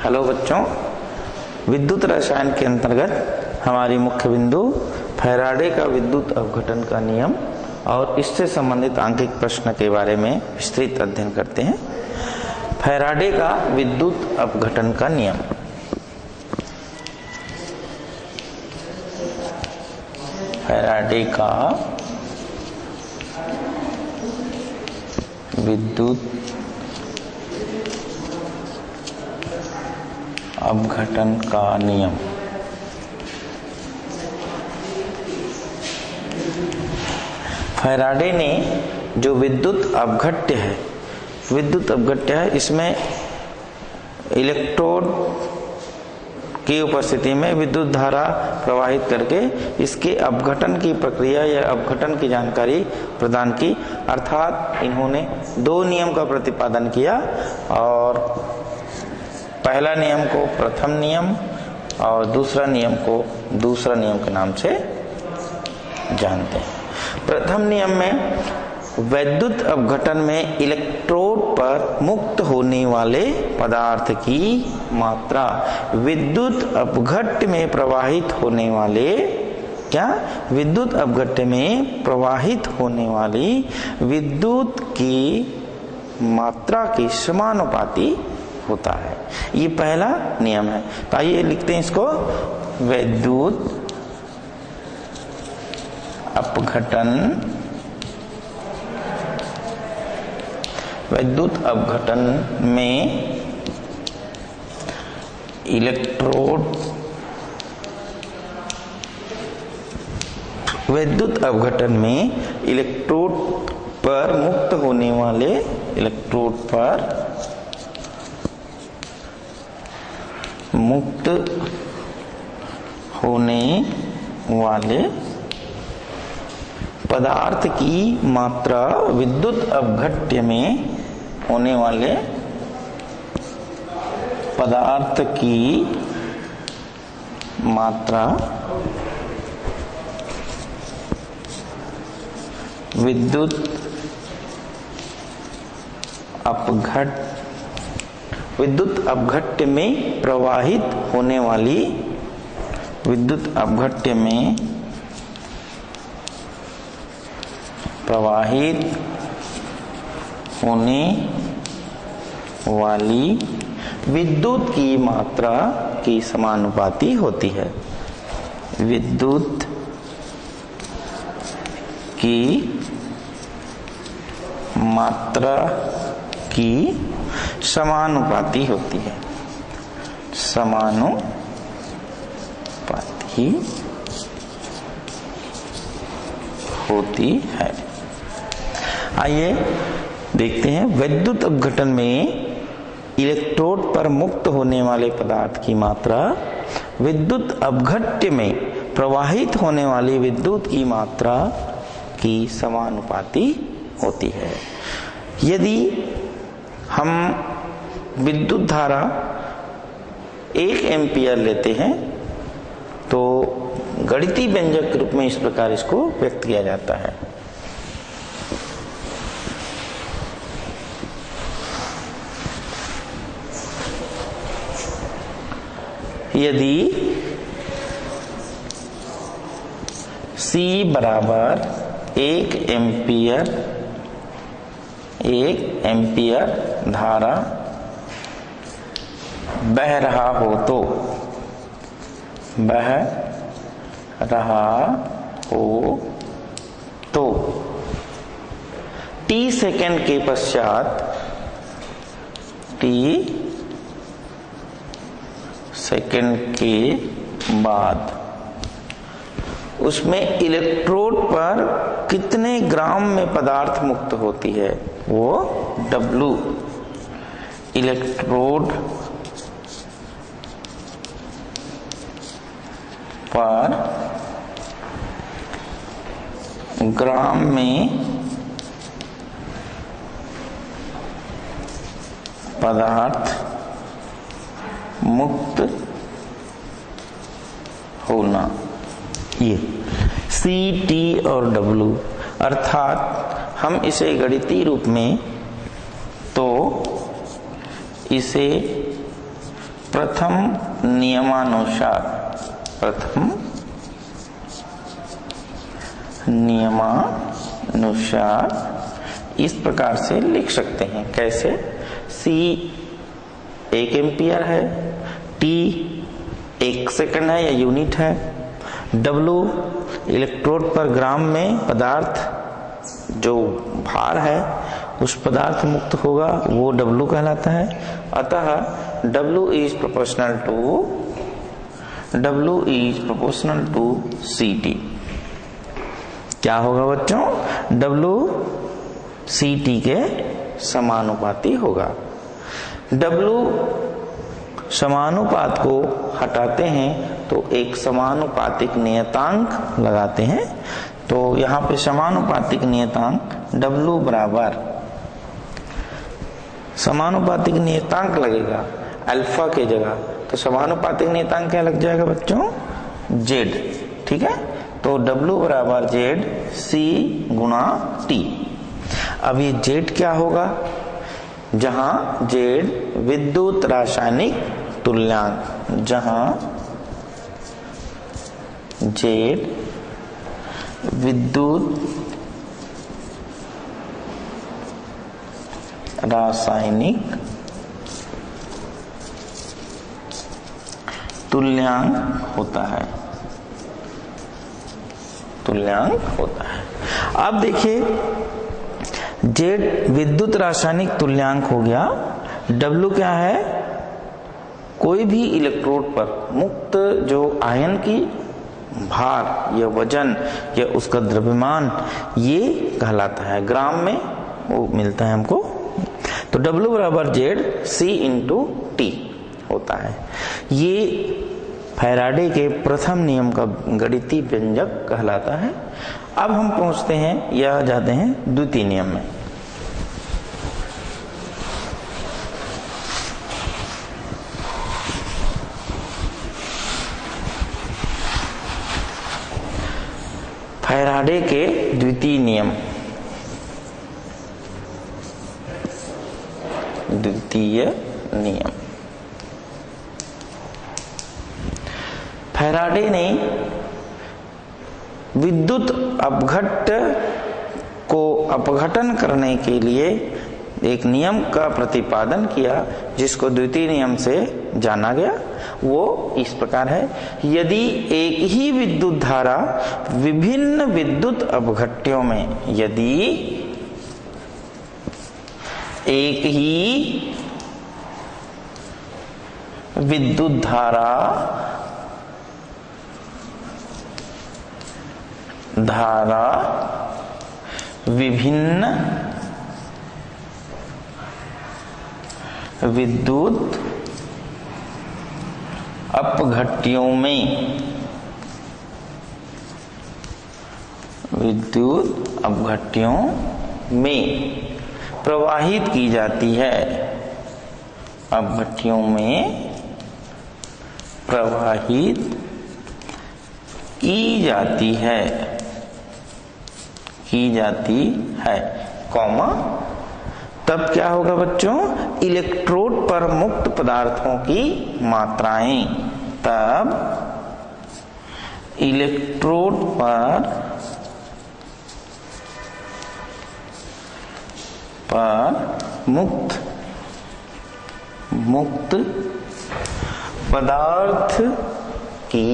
Hello बच्चों, विद्युत रसायन के अंतर्गत हमारी मुख्य बिंदु फैराडे का विद्युत अपघटन का नियम और इससे संबंधित आंकिक प्रश्न के बारे में विस्तृत अध्ययन करते हैं। फैराडे का विद्युत अपघटन का नियम। फैराडे का विद्युत अपघटन का नियम। फैराडे ने जो विद्युत अपघट्य है, इसमें इलेक्ट्रोड की उपस्थिति में विद्युत धारा प्रवाहित करके इसके अपघटन की प्रक्रिया या अपघटन की जानकारी प्रदान की। अर्थात इन्होंने दो नियम का प्रतिपादन किया और पहला नियम को प्रथम नियम और दूसरा नियम को दूसरा नियम के नाम से जानते हैं। प्रथम नियम में वैद्युत अपघटन में इलेक्ट्रोड पर मुक्त होने वाले पदार्थ की मात्रा विद्युत अपघट्य में प्रवाहित होने वाले विद्युत अपघट्य में प्रवाहित होने वाली विद्युत की मात्रा की समानुपाती होता है। ये पहला नियम है। तो आइए लिखते हैं इसको। विद्युत अपघटन में इलेक्ट्रोड पर मुक्त होने वाले पदार्थ की मात्रा विद्युत अपघट्य में होने वाले पदार्थ की मात्रा विद्युत अपघट्य में प्रवाहित होने वाली विद्युत की मात्रा की समानुपाती होती है। विद्युत की मात्रा की समानुपाती होती है। आइए देखते हैं। विद्युत अपघटन में इलेक्ट्रोड पर मुक्त होने वाले पदार्थ की मात्रा विद्युत अपघट्य में प्रवाहित होने वाली विद्युत की मात्रा की समानुपाती होती है। यदि हम विद्युत धारा 1 एम्पियर लेते हैं तो गणितीय व्यंजक के रूप में इस प्रकार इसको व्यक्त किया जाता है। यदि C बराबर 1 एम्पियर धारा बह रहा हो तो T सेकंड के पश्चात उसमें इलेक्ट्रोड पर कितने ग्राम में पदार्थ मुक्त होती है, वो W इलेक्ट्रोड पर ग्राम में पदार्थ मुक्त होना। ये C, T और W, अर्थात हम इसे गणितीय रूप में तो इसे प्रथम नियमानुसार इस प्रकार से लिख सकते हैं। कैसे? C 1 एम्पियर है, T 1 सेकंड है या यूनिट है, W इलेक्ट्रोड पर ग्राम में पदार्थ जो भार है उस पदार्थ मुक्त होगा वो W कहलाता है। अतः W is proportional to CT। क्या होगा बच्चों? W CT के समानुपाती होगा। W समानुपात को हटाते हैं तो एक समानुपातिक नियतांक लगाते हैं। तो यहाँ पे समानुपातिक नियतांक W बराबर समानुपातिक नियतांक लगेगा अल्फा के जगह, तो समानुपातिक नियतांक क्या लग जाएगा बच्चों? Z। ठीक है, तो W बराबर Z C गुणा T। अब ये Z क्या होगा? जहां Z विद्युत रासायनिक तुल्यांक, जहां Z विद्युत रासायनिक तुल्यांक होता है। अब देखिए Z विद्युत रासायनिक तुल्यांक हो गया। W क्या है? कोई भी इलेक्ट्रोड पर मुक्त जो आयन की भार या वजन या उसका द्रव्यमान ये कहलाता है। ग्राम में वो मिलता है हमको। तो W बराबर Z C इंटू T होता है। ये फैराडे के प्रथम नियम का गणितीय व्यंजक कहलाता है। अब हम पहुंचते हैं या जाते हैं द्वितीय नियम में। फैराडे के द्वितीय नियम। फैराडे ने विद्युत अपघट्ट को अपघटन करने के लिए एक नियम का प्रतिपादन किया जिसको द्वितीय नियम से जाना गया। वो इस प्रकार है, यदि एक ही विद्युत धारा विभिन्न विद्युत अपघट्यों में, यदि एक ही विद्युत धारा विभिन्न विद्युत अपघट्यों में प्रवाहित की जाती है, अपघट्यों में प्रवाहित की जाती है, कॉमा, तब क्या होगा बच्चों? इलेक्ट्रोड पर मुक्त पदार्थों की मात्राएं, तब इलेक्ट्रोड पर मुक्त पदार्थ की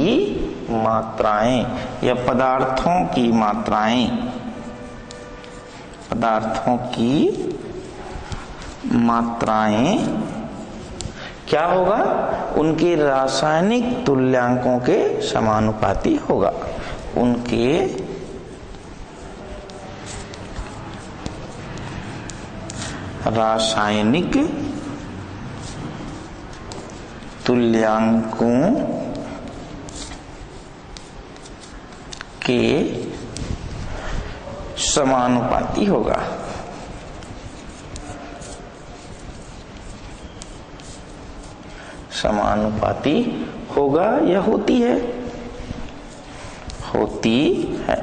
मात्राएं या पदार्थों की मात्राएं क्या होगा? उनके रासायनिक तुल्यांकों के समानुपाती होगा। उनके रासायनिक तुल्यांकों के समानुपाती होगा। समानुपाती होगा या होती है? होती है।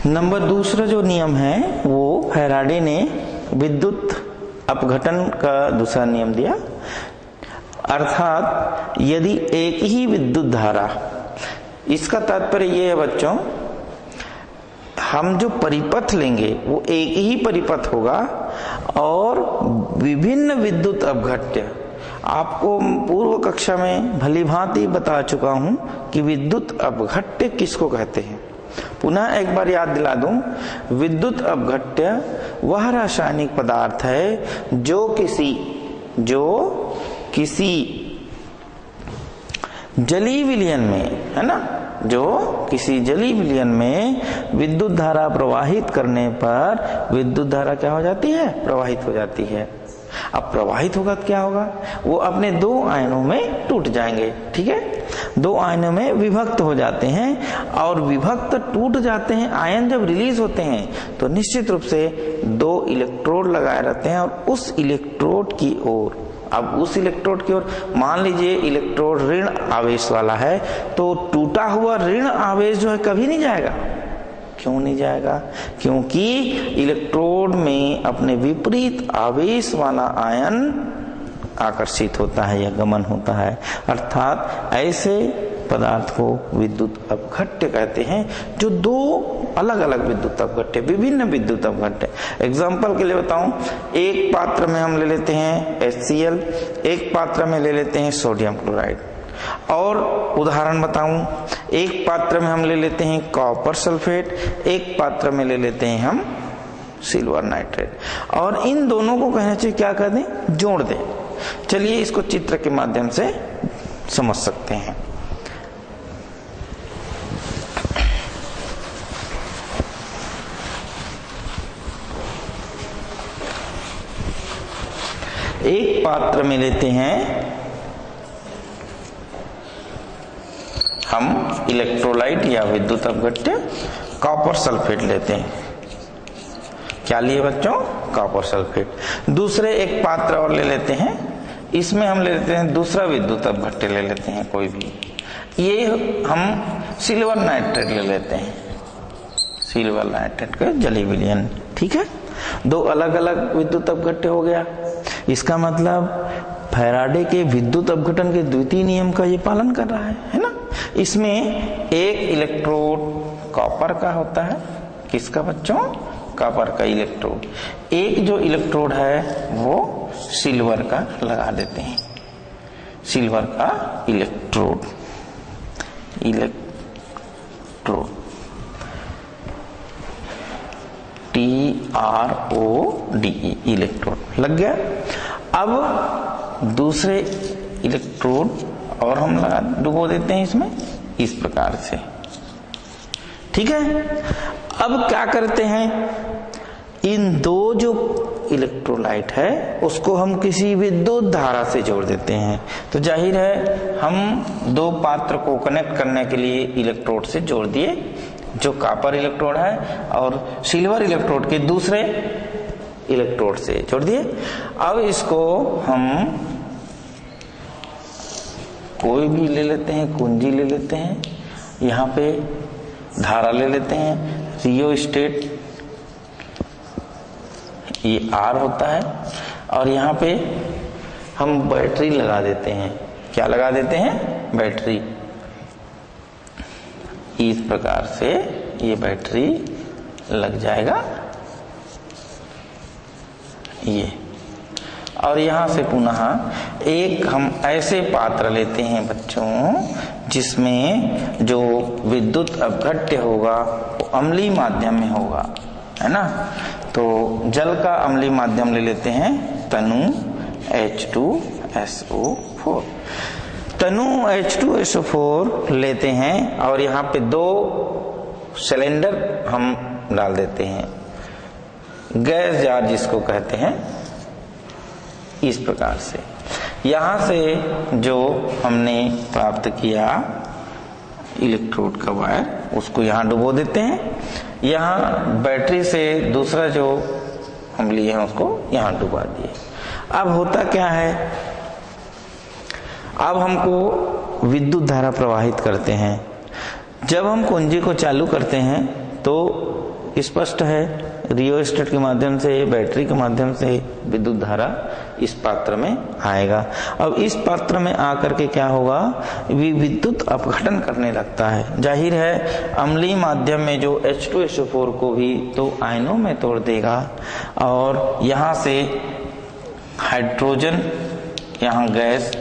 नंबर दूसरा जो नियम है वो फैराडे ने विद्युत अपघटन का दूसरा नियम दिया, अर्थात यदि एक ही विद्युत धारा, इसका तात्पर्य ये है बच्चों, हम जो परिपथ लेंगे वो एक ही परिपथ होगा और विभिन्न विद्युत अपघट्य, आपको पूर्व कक्षा में भली भांति बता चुका हूं कि विद्युत अपघट्य किसको कहते हैं। पुनः एक बार याद दिला दूं, विद्युत अपघट्य वह रासायनिक पदार्थ है जो किसी जलीय विलयन में, है ना, जो किसी जलीय विलयन में विद्युत धारा प्रवाहित करने पर विद्युत धारा क्या हो जाती है, प्रवाहित हो जाती है। अब प्रवाहित होगा तो क्या होगा, वो अपने दो आयनों में टूट जाएंगे, ठीक है, दो आयनों में विभक्त हो जाते हैं और विभक्त टूट जाते हैं। आयन जब रिलीज होते हैं तो निश्चित रूप से दो इलेक्ट्रोड लगाए रहते हैं और उस इलेक्ट्रोड की ओर, अब उस इलेक्ट्रोड की ओर मान लीजिए इलेक्ट्रोड ऋण आवेश वाला है, तो टूटा हुआ ऋण आवेश जो है कभी नहीं जाएगा। क्यों नहीं जाएगा? क्योंकि इलेक्ट्रोड में अपने विपरीत आवेश वाला आयन आकर्षित होता है या गमन होता है, अर्थात ऐसे पदार्थ को विद्युत अपघट्य कहते हैं, जो दो अलग अलग विद्युत अपघट्य, विभिन्न विद्युत अपघट्य। एग्जाम्पल के लिए बताऊं, एक पात्र में हम ले लेते हैं HCl, एक पात्र में ले लेते हैं सोडियम क्लोराइड, और उदाहरण बताऊं, एक पात्र में हम ले लेते हैं कॉपर सल्फेट, एक पात्र में ले लेते हैं हम सिल्वर नाइट्रेट, और इन दोनों को कहना चाहिए क्या कर दें, जोड़ दें। चलिए इसको चित्र के माध्यम से समझ सकते हैं। एक पात्र में लेते हैं हम इलेक्ट्रोलाइट या विद्युत अपघट्य कॉपर सल्फेट लेते हैं। क्या लिए बच्चों? Copper sulphate. दूसरे एक पात्र और ले लेते हैं, इसमें हम ले लेते हैं दूसरा विद्युत अपघट्य ले लेते हैं कोई भी, ये हम सिल्वर नाइट्रेट ले लेते हैं, सिल्वर नाइट्रेट का जलीय विलयन, ठीक है। दो अलग अलग विद्युत अपघट्य हो गया। इसका मतलब फैराडे के विद्युत अपघटन के द्वितीय नियम का ये पालन कर रहा है ना। इसमें एक इलेक्ट्रोड कॉपर का होता है, किसका बच्चों? कॉपर का इलेक्ट्रोड। एक जो इलेक्ट्रोड है वो सिल्वर का लगा देते हैं, सिल्वर का इलेक्ट्रोड TRODE इलेक्ट्रोड लग गया। अब दूसरे इलेक्ट्रोड और हम लगा डुबो देते हैं इसमें, इस प्रकार से, ठीक है। अब क्या करते हैं, इन दो जो इलेक्ट्रोलाइट है उसको हम किसी विद्युत धारा से जोड़ देते हैं। तो जाहिर है हम दो पात्र को कनेक्ट करने के लिए इलेक्ट्रोड से जोड़ दिए, जो कॉपर इलेक्ट्रोड है और सिल्वर इलेक्ट्रोड के दूसरे इलेक्ट्रोड से जोड़ दिए। अब इसको हम कोई भी ले लेते हैं, कुंजी ले लेते हैं, यहाँ पे धारा ले लेते हैं, रियोस्टेट ये R होता है, और यहाँ पे हम बैटरी लगा देते हैं। क्या लगा देते हैं? बैटरी। इस प्रकार से ये बैटरी लग जाएगा ये, और यहां से पुनः एक हम ऐसे पात्र लेते हैं बच्चों जिसमें जो विद्युत अपघट्य होगा वो अम्लीय माध्यम में होगा, है ना। तो जल का अम्लीय माध्यम ले लेते हैं तनु H2SO4। तनु H2SO4 लेते हैं और यहाँ पे दो सिलेंडर हम डाल देते हैं, गैस जार जिसको कहते हैं। इस प्रकार से यहां से जो हमने प्राप्त किया इलेक्ट्रोड का वायर, उसको यहां डुबो देते हैं। यहां बैटरी से दूसरा जो हम लिए हैं उसको यहां डुबा दिए। अब होता क्या है, अब हमको विद्युत धारा प्रवाहित करते हैं। जब हम कुंजी को चालू करते हैं तो स्पष्ट है रियोस्टेट के माध्यम से, बैटरी के माध्यम से विद्युत धारा इस पात्र में आएगा। अब इस पात्र में आकर के क्या होगा, विद्युत अपघटन करने लगता है। जाहिर है अम्लीय माध्यम में जो H2SO4 को भी दो आयनों में तोड़ देगा और यहाँ से हाइड्रोजन, यहाँ गैस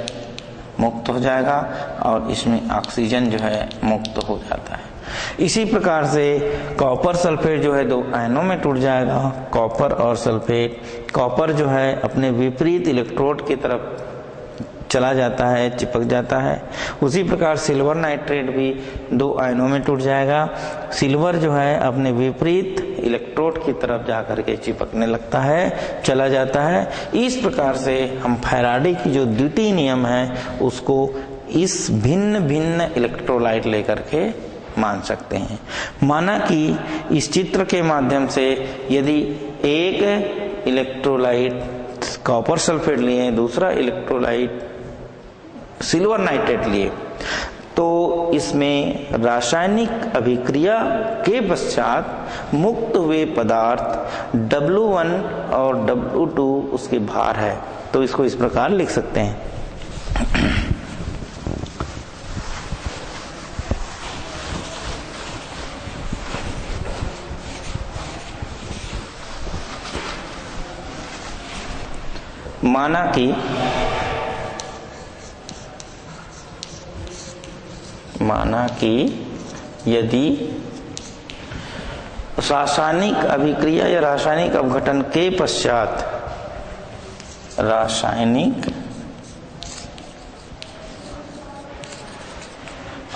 मुक्त हो जाएगा और इसमें ऑक्सीजन जो है मुक्त हो जाता है। इसी प्रकार से कॉपर सल्फेट जो है दो आयनों में टूट जाएगा। कॉपर और सल्फेट, कॉपर जो है अपने विपरीत इलेक्ट्रोड की तरफ चला जाता है, चिपक जाता है। उसी प्रकार सिल्वर नाइट्रेट भी दो आयनों में टूट जाएगा। सिल्वर जो है अपने विपरीत इलेक्ट्रोड की तरफ जाकर के चिपकने लगता है, चला जाता है। इस प्रकार से हम फैराडे की जो द्वितीय नियम है उसको इस भिन्न भिन्न इलेक्ट्रोलाइट लेकर के मान सकते हैं। माना कि इस चित्र के माध्यम से यदि एक इलेक्ट्रोलाइट कॉपर सल्फेट लिए, दूसरा इलेक्ट्रोलाइट सिल्वर नाइट्रेट लिए, तो इसमें रासायनिक अभिक्रिया के पश्चात मुक्त हुए पदार्थ W1 और W2 उसके भार है। तो इसको इस प्रकार लिख सकते हैं। माना कि यदि रासायनिक अभिक्रिया या रासायनिक अपघटन के पश्चात रासायनिक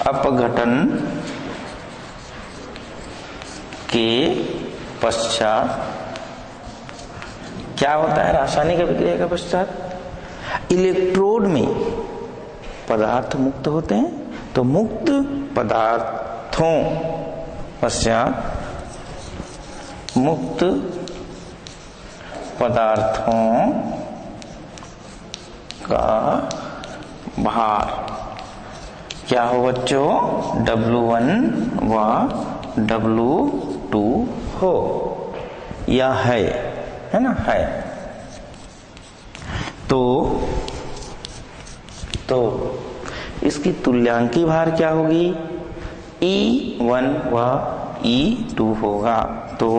अपघटन के पश्चात क्या होता है, रासायनिक अभिक्रिया के पश्चात इलेक्ट्रोड में पदार्थ मुक्त होते हैं। तो मुक्त पदार्थों पश्चात मुक्त पदार्थों का भार क्या हो बच्चों, W1 व W2 हो या है ना, है। तो इसकी तुल्यांकी भार क्या होगी, E1 व E2 होगा। तो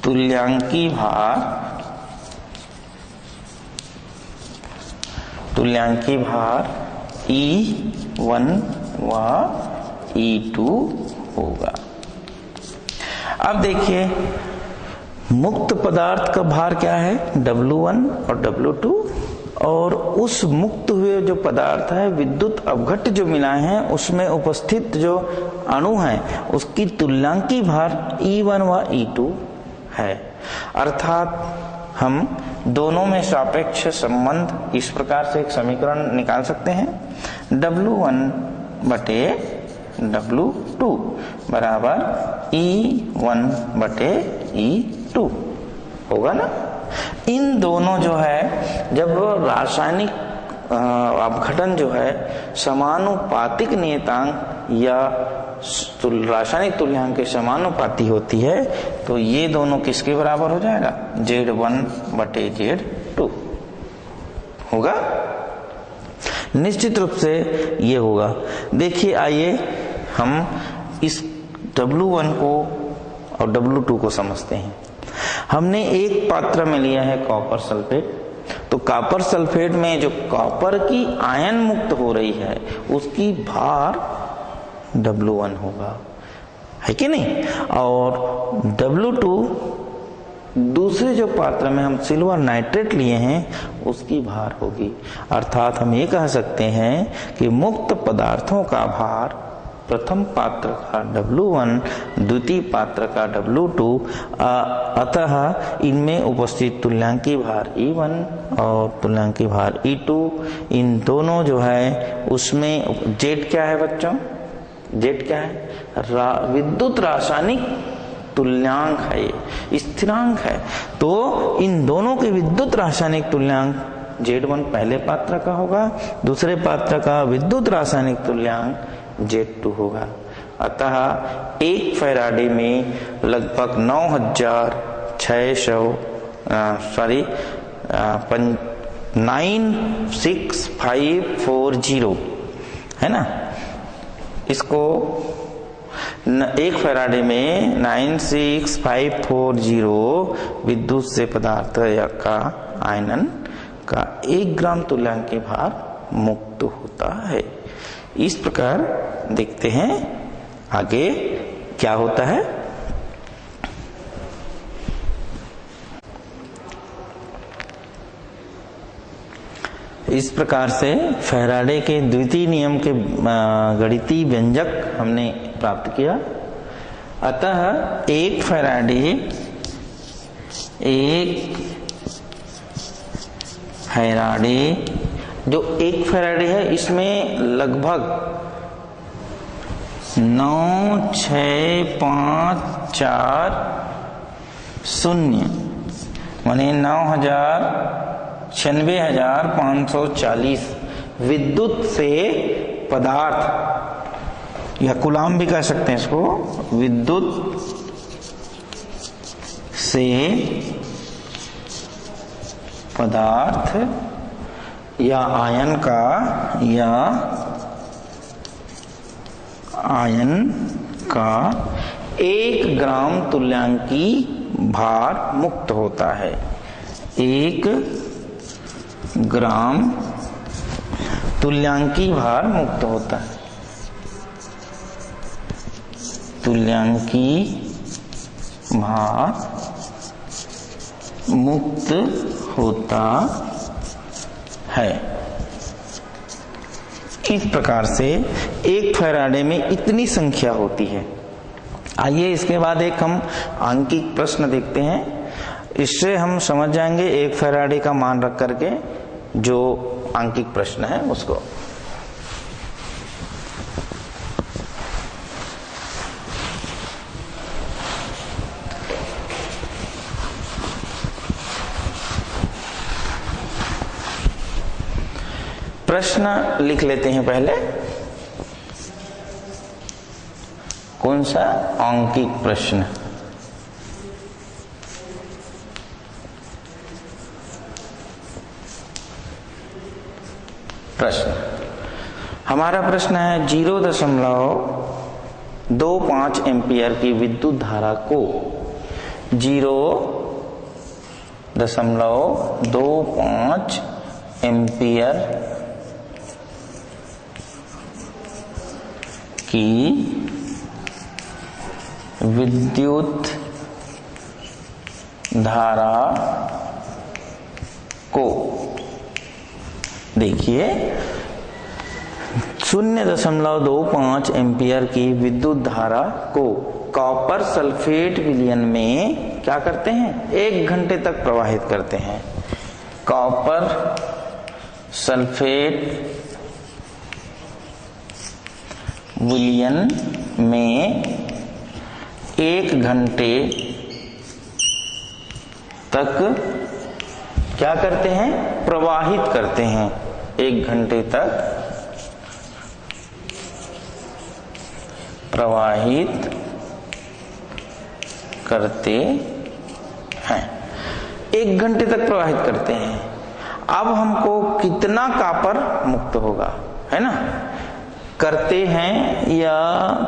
तुल्यांकी भार E1 व E2 होगा। अब देखिए मुक्त पदार्थ का भार क्या है, W1 और W2, और उस मुक्त हुए जो पदार्थ है विद्युत अपघट जो मिलाए हैं उसमें उपस्थित जो अणु हैं उसकी तुल्यांकी भार E1 व E2 है। अर्थात हम दोनों में सापेक्ष संबंध इस प्रकार से एक समीकरण निकाल सकते हैं, W1 बटे W2 बराबर E1 बटे E2 होगा ना। इन दोनों जो है जब रासायनिक अपघटन जो है समानुपातिक नियतांक या रासायनिक तुल्यांक के समानुपाती होती है तो ये दोनों किसके बराबर हो जाएगा, Z1 बटे Z2 होगा, निश्चित रूप से ये होगा। देखिए आइए हम इस W1 को और W2 को समझते हैं। हमने एक पात्र में लिया है कॉपर सल्फेट, तो कॉपर सल्फेट में जो कॉपर की आयन मुक्त हो रही है उसकी भार W1 होगा, है कि नहीं, और W2 दूसरे जो पात्र में हम सिल्वर नाइट्रेट लिए हैं उसकी भार होगी। अर्थात हम ये कह सकते हैं कि मुक्त पदार्थों का भार प्रथम पात्र का W1, द्वितीय पात्र का W2, अतः इनमें उपस्थित तुल्यांकी भार E1 और तुल्यांकी भार E2, इन दोनों जो है उसमें Z क्या है बच्चों, Z क्या है, विद्युत रासायनिक तुल्यांक है, ये स्थिरांक है। तो इन दोनों के विद्युत रासायनिक तुल्यांक Z1 पहले पात्र का होगा, दूसरे पात्र का विद्युत रासायनिक तुल्यांक Z2 होगा। अतः 1 फैराडे में लगभग 96540 है ना। इसको 1 फैराडे में 96540 विद्युत से पदार्थ का आयनन का 1 ग्राम तुल्यांकीय भार मुक्त होता है। इस प्रकार देखते हैं आगे क्या होता है। इस प्रकार से फैराडे के द्वितीय नियम के गणितीय व्यंजक हमने प्राप्त किया। अतः 1 फैराडे जो 1 फैराडे है इसमें लगभग 96540 माने 9,96,540 विद्युत से पदार्थ, या कूलाम भी कह सकते हैं इसको, विद्युत से पदार्थ या आयन का 1 ग्राम तुल्यांकी भार मुक्त होता है। 1 ग्राम तुल्यांकी भार मुक्त होता है। तुल्यांकी भार मुक्त होता है। इस प्रकार से 1 फैराडे में इतनी संख्या होती है। आइए इसके बाद एक हम आंकिक प्रश्न देखते हैं। इससे हम समझ जाएंगे 1 फैराडे का मान रख करके जो आंकिक प्रश्न है उसको। प्रश्न लिख लेते हैं पहले। कौन सा? आंकिक प्रश्न। हमारा प्रश्न है 0.25 एम्पियर की विद्युत धारा को 0.25 एम्पियर की विद्युत धारा को, देखिए 0.25 एम्पियर की विद्युत धारा को कॉपर सल्फेट विलयन में क्या करते हैं? 1 घंटे तक प्रवाहित करते हैं। कॉपर सल्फेट विलयन में 1 घंटे तक क्या करते हैं? प्रवाहित करते हैं। 1 घंटे तक प्रवाहित करते हैं। 1 घंटे तक प्रवाहित करते हैं। अब हमको कितना कॉपर मुक्त होगा, है ना? करते हैं या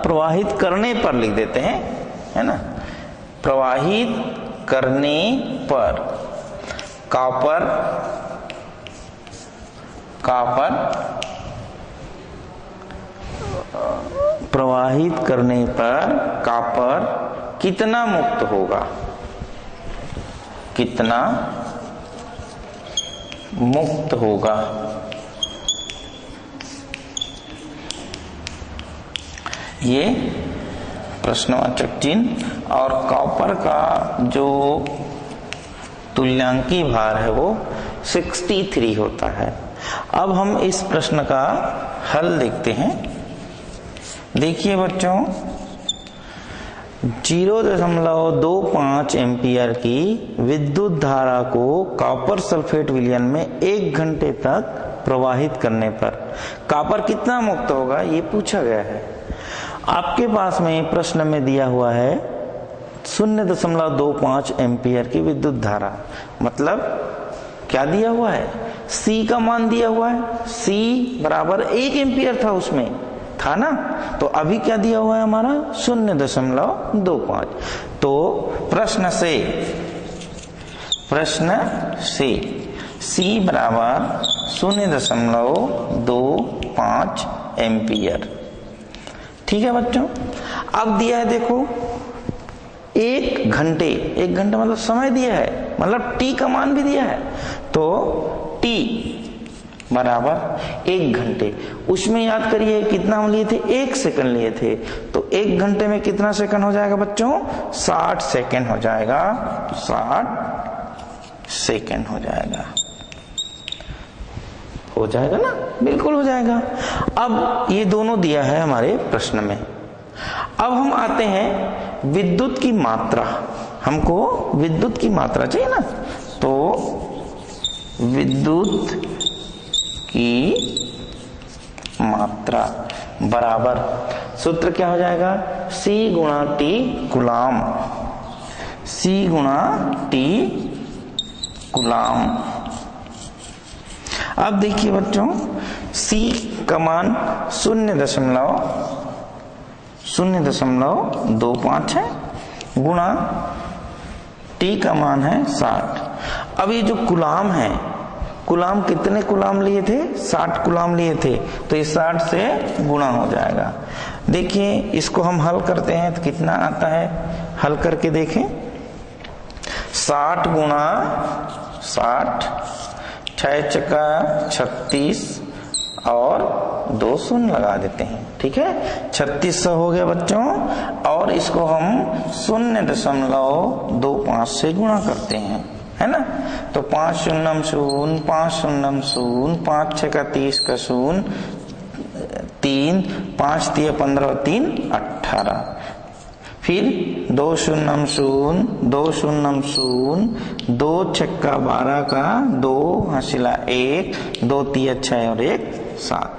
प्रवाहित करने पर लिख देते हैं, है ना? प्रवाहित करने पर कॉपर प्रवाहित करने पर कॉपर कितना मुक्त होगा? कितना मुक्त होगा? ये प्रश्नवाचक चिन्ह। और कॉपर का जो तुल्यांकी भार है वो 63 होता है। अब हम इस प्रश्न का हल देखते हैं। देखिए बच्चों, 0.25 एम्पियर की विद्युत धारा को कॉपर सल्फेट विलयन में 1 घंटे तक प्रवाहित करने पर कॉपर कितना मुक्त होगा, ये पूछा गया है। आपके पास में प्रश्न में दिया हुआ है 0.25 एम्पियर की विद्युत धारा, मतलब क्या दिया हुआ है, C का मान दिया हुआ है, C बराबर 1 एम्पियर था, उसमें था ना, तो अभी क्या दिया हुआ है हमारा 0.25। तो प्रश्न से C बराबर 0.25 एम्पियर। ठीक है बच्चों, अब दिया है देखो 1 घंटे मतलब समय दिया है, मतलब T का मान भी दिया है, तो T बराबर 1 घंटे, उसमें याद करिए कितना हम लिए थे, 1 सेकंड लिए थे, तो 1 घंटे में कितना सेकंड हो जाएगा बच्चों, 60 सेकंड हो जाएगा, 60 सेकंड हो जाएगा ना, बिल्कुल हो जाएगा। अब ये दोनों दिया है हमारे प्रश्न में। अब हम आते हैं विद्युत की मात्रा, हमको विद्युत की मात्रा चाहिए ना, तो विद्युत की मात्रा बराबर सूत्र क्या हो जाएगा, C गुणा T कूलाम, C गुणा T कूलाम। अब देखिए बच्चों, C का मान 0.25 है, गुणा T का मान है 60। अब ये जो कूलाम है, कूलाम कितने कूलाम लिए थे, 60 कूलाम लिए थे, तो ये 60 से गुणा हो जाएगा। देखिए इसको हम हल करते हैं तो कितना आता है, हल करके देखें, 60 गुणा 60, 6 चका 36 और 2 शून्य लगा देते हैं, ठीक है, 3600 हो गया बच्चों। और इसको हम 0.25 से गुणा करते हैं, है ना, तो 5 शून्यम शून्य, 5 शून्यम शून्य, 5 6 का 30 का शून्य, 3 5 3 15 3 18, फिर 2 शून्यम शून्य, 2 शून्यम शून्य, 2 छक्का 12 का 2 हासिला 1, 2 3 6 और 1 7,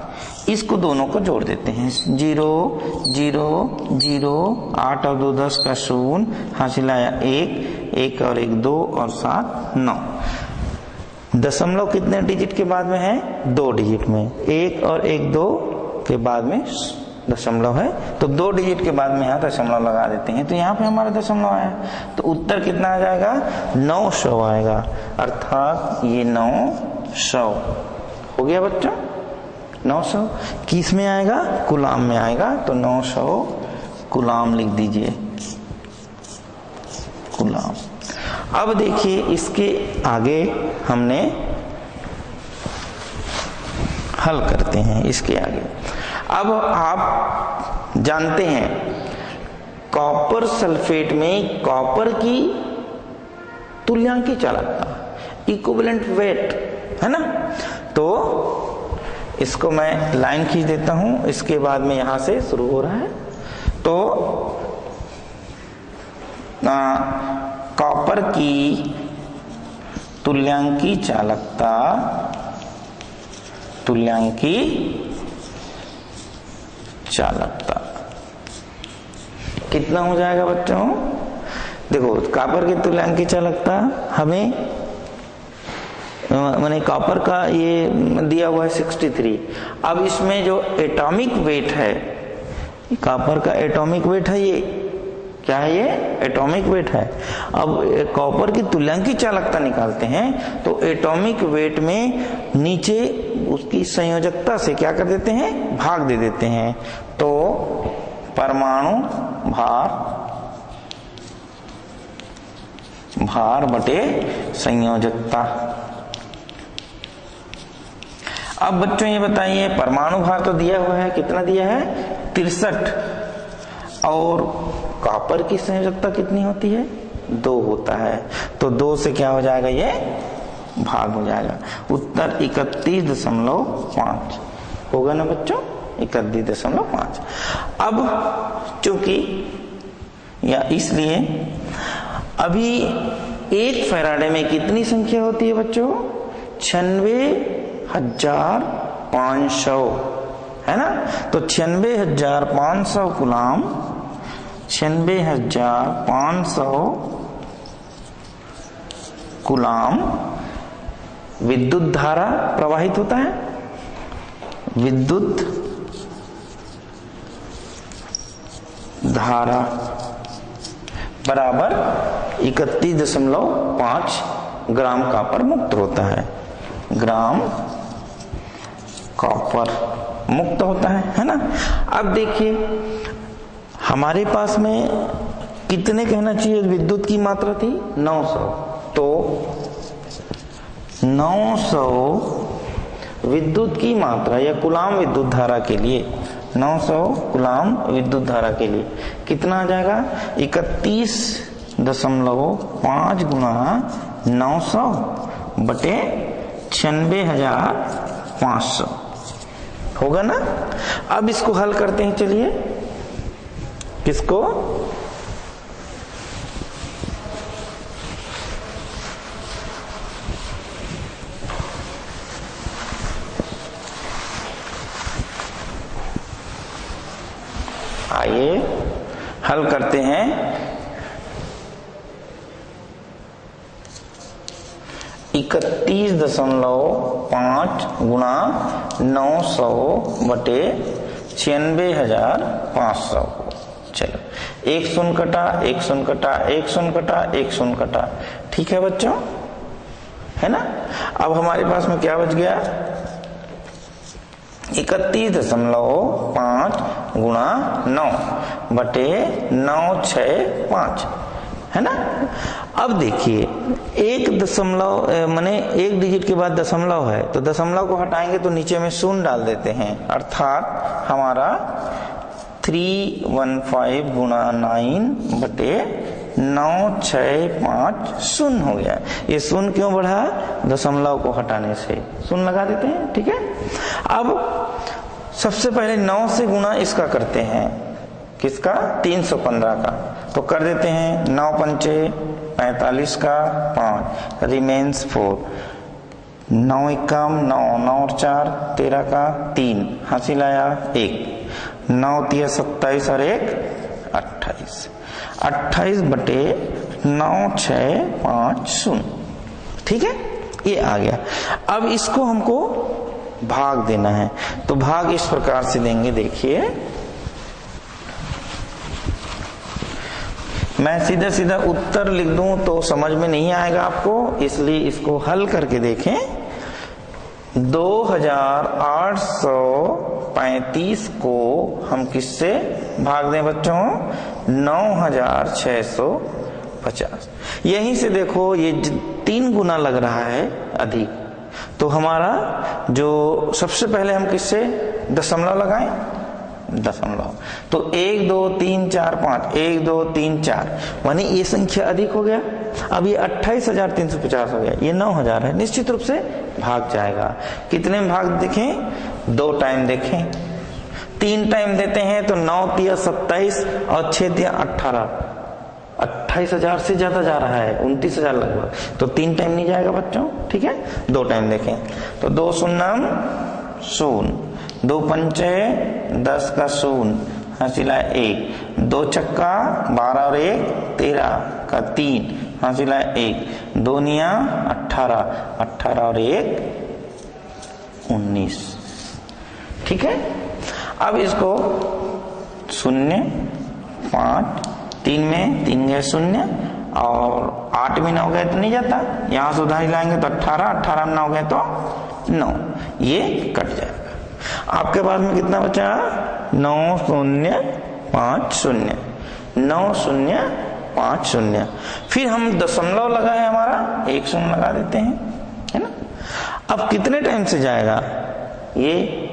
इसको दोनों को जोड़ देते हैं, 0 0 0, 8 और 2 10 का शून्य, हासिला 1 1 और 1 2 और 7 9। दशमलव कितने डिजिट के बाद में है, 2 डिजिट में, 1 और 1 2 के बाद में दशमलव है, तो 2 डिजिट के बाद में यहाँ दशमलव लगा देते हैं, तो यहाँ पे हमारा दशमलव आया, तो उत्तर कितना आ जाएगा, 900 आएगा, अर्थात ये 900 हो गया बच्चों। 900 किस में आएगा, कूलाम में आएगा, तो 900 कूलाम लिख दीजिए, कूलाम। अब देखिए इसके आगे हमने हल करते हैं, इसके आगे। अब आप जानते हैं कॉपर सल्फेट में कॉपर की तुल्यांकी चालकता, इक्विवेलेंट वेट, है ना, तो इसको मैं लाइन खींच देता हूं, इसके बाद में यहां से शुरू हो रहा है, तो कॉपर की तुल्यांकी चालकता कितना हो जाएगा बच्चों, देखो कॉपर की तुल्यांकी चालकता हमें मैंने कॉपर का ये दिया हुआ है 63। अब इसमें जो एटॉमिक वेट है, कॉपर का एटॉमिक वेट है, ये क्या है, ये एटॉमिक वेट है। अब कॉपर की तुल्यांकी चालकता निकालते हैं, तो एटॉमिक वेट में नीचे उसकी संयोजकता से क्या कर देते हैं, भाग दे देते हैं, तो परमाणु भार बटे संयोजकता। अब बच्चों ये बताइए, परमाणु भार तो दिया हुआ है, कितना दिया है, 63, और कॉपर की संयोजकता कितनी होती है, 2 होता है, तो 2 से क्या हो जाएगा, ये भाग हो जाएगा, उत्तर 31.5 होगा ना बच्चों, 31.5। अब चूंकि या इसलिए अभी 1 फैराडे में कितनी संख्या होती है बच्चों, 96,500, है ना। तो 96,500 कूलाम, 96,500 कूलाम विद्युत धारा प्रवाहित होता है। विद्युत धारा बराबर 31.5 ग्राम कॉपर मुक्त होता है। ग्राम कॉपर मुक्त होता है ना। अब देखिए हमारे पास में कितने कहना चाहिए विद्युत की मात्रा थी 900, तो 900 विद्युत की मात्रा या कूलाम विद्युत धारा के लिए, 900 कूलाम विद्युत धारा के लिए कितना आ जाएगा 31.5 गुना 900 बटे 96,500 होगा ना। अब इसको हल करते हैं, चलिए किसको, आइए हल करते हैं। 31.5 गुना 900 बटे 96,500 को, चलो एक शून्य कटा, एक शून्य कटा, एक शून्य कटा, एक शून्य कटा, ठीक है बच्चों, है ना। अब हमारे पास में क्या बच गया 31.5 गुणा 9 बटे 965, है ना। अब देखिए एक दशमलव माने एक डिजिट के बाद दशमलव है, तो दशमलव को हटाएंगे तो नीचे में शून्य डाल देते हैं, अर्थात हमारा 315 गुणा 9 बटे 965 शून्य हो गया। ये शून्य क्यों बढ़ा, दशमलव को हटाने से शून्य लगा देते हैं, ठीक है। अब सबसे पहले 9 से गुणा इसका करते हैं, किसका 315 का, तो कर देते हैं 9 पंचे 45 का 5 रिमेन्स 4, 9 एकम 9, 9 और 4 13 का 3 हासिल आया 1, 9 तिया 27 और 1 28, 28 बटे 9650, ठीक है, ये आ गया। अब इसको हमको भाग देना है, तो भाग इस प्रकार से देंगे, देखिए मैं सीधा सीधा उत्तर लिख दूं तो समझ में नहीं आएगा आपको, इसलिए इसको हल करके देखें। 2835 को हम किससे भाग दें बच्चों, 9650। यहीं से देखो ये 3 गुना लग रहा है अधिक, तो हमारा जो सबसे पहले हम किससे दशमलव लगाएं, दशमलव, तो 1 2 3 4 5, 1 2 3 4, मानी ये संख्या अधिक हो गया। अब ये 28,350 हो गया, ये 9,000 है, निश्चित रूप से भाग जाएगा। कितने में भाग देखें, 2 टाइम देखें, 3 टाइम देते हैं तो 9 तिया 27 और 6 तिया 18, 28,000 से ज्यादा जा रहा है, 29,000 लगभग, तो 3 टाइम नहीं जाएगा बच्चों, ठीक है। 2 टाइम देखें तो 2 शून्यम 0, 2 पंचे 10 का 0 हासिला 1, 2 छक्का 12 और 1 13 का 3 हासिला 1, 2 निया 18, 18 और 1 19, ठीक है। अब इसको 0 5 3 में 3 गए 0 और 8 में 9 गए तो नहीं जाता, यहां से उधारी लाएंगे तो 18, 18 में 9 गए तो 9, ये कट जाएगा। आपके पास में कितना बचा, 9050, 9050। फिर हम दशमलव लगा है हमारा, 1 शून्य लगा देते हैं, है ना। अब कितने टाइम से जाएगा, ये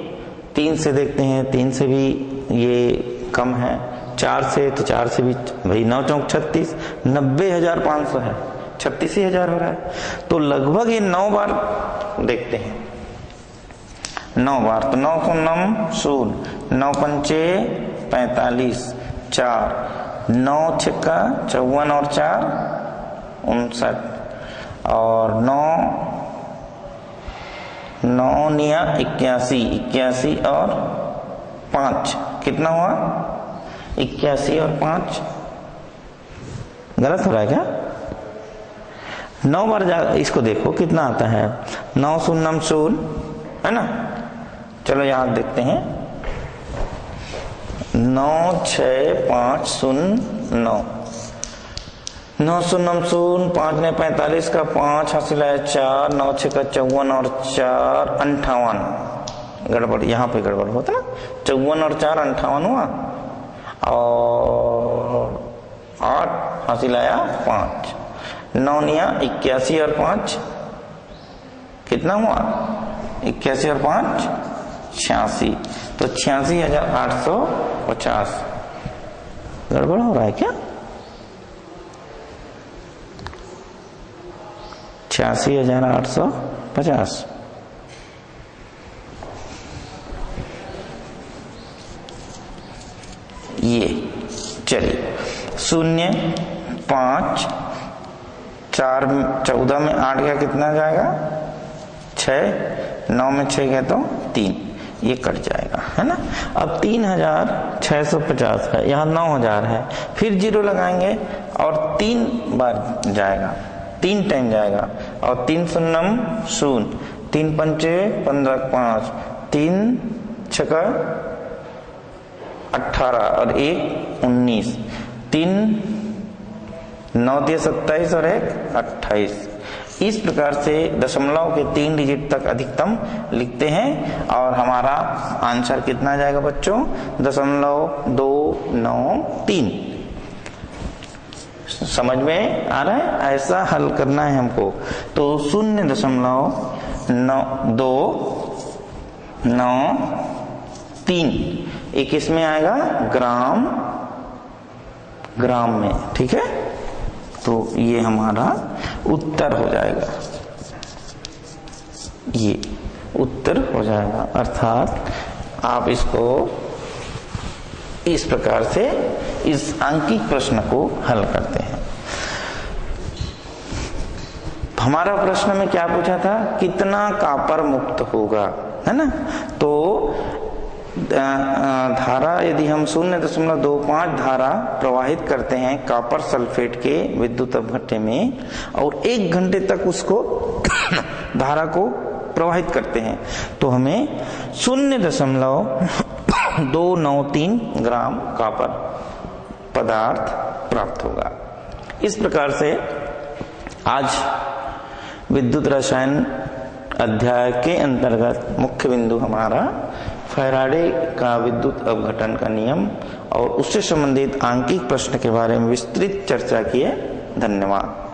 3 से देखते हैं, 3 से भी ये कम है, 4 से तो 4 से भी, भाई 9 चौक 36, 90,500 है, 36,000 हो रहा है, तो लगभग ये 9 बार देखते हैं, 9 बार, तो 9 शून्यम 0, 9 पंचे 45, 4, 9 छक्का 54 और 4 59, और 9 निया 81, 81 और 5 कितना हुआ 81 और 5 गलत हो रहा है क्या? 9 बार इसको देखो कितना आता है 9 शून्यम शून्य है ना। चलो यहां देखते हैं 9 6 5 0 9 9 शून्यम शून्य 5 ने 45 का 5 हासिल है 4 9 6 का 54 और 4 58 गड़बड़ यहाँ पे गड़बड़ होता ना 54 और 4 58 हुआ और 8 हासिल आया 5 9 निया 81 और 5 कितना हुआ 81 और 5 86 तो 86,850 गड़बड़ हो रहा है क्या 86,850 ये चलिए 0 5 4 14 में 8 गया कितना जाएगा 6 9 में 6 गया तो 3 ये कट जाएगा है ना। अब 3,650 है यहाँ 9,000 है फिर जीरो लगाएंगे और 3 बार जाएगा 3 टाइम जाएगा और 3 शून्यम शून्य 3 पंचे 15 5 3 छका 18 और 1 19 3 9 दिए 27 और 1 28 इस प्रकार से दशमलव के 3 डिजिट तक अधिकतम लिखते हैं और हमारा आंसर कितना जाएगा बच्चों 0.293। समझ में आ रहा है ऐसा हल करना है हमको तो 0.293 एक इसमें आएगा ग्राम में ठीक है तो ये हमारा उत्तर हो जाएगा ये उत्तर हो जाएगा अर्थात आप इसको इस प्रकार से इस अंकित प्रश्न को हल करते हैं। हमारा प्रश्न में क्या पूछा था कितना कॉपर मुक्त होगा है ना तो धारा यदि हम 0.25 धारा प्रवाहित करते हैं कॉपर सल्फेट के विद्युत अपघट्य में और 1 घंटे तक उसको धारा को प्रवाहित करते हैं तो हमें 0.293 ग्राम कॉपर पदार्थ प्राप्त होगा। इस प्रकार से आज विद्युत रसायन अध्याय के अंतर्गत मुख्य बिंदु हमारा फैराडे का विद्युत अपघटन का नियम और उससे संबंधित आंकिक प्रश्न के बारे में विस्तृत चर्चा की है। धन्यवाद।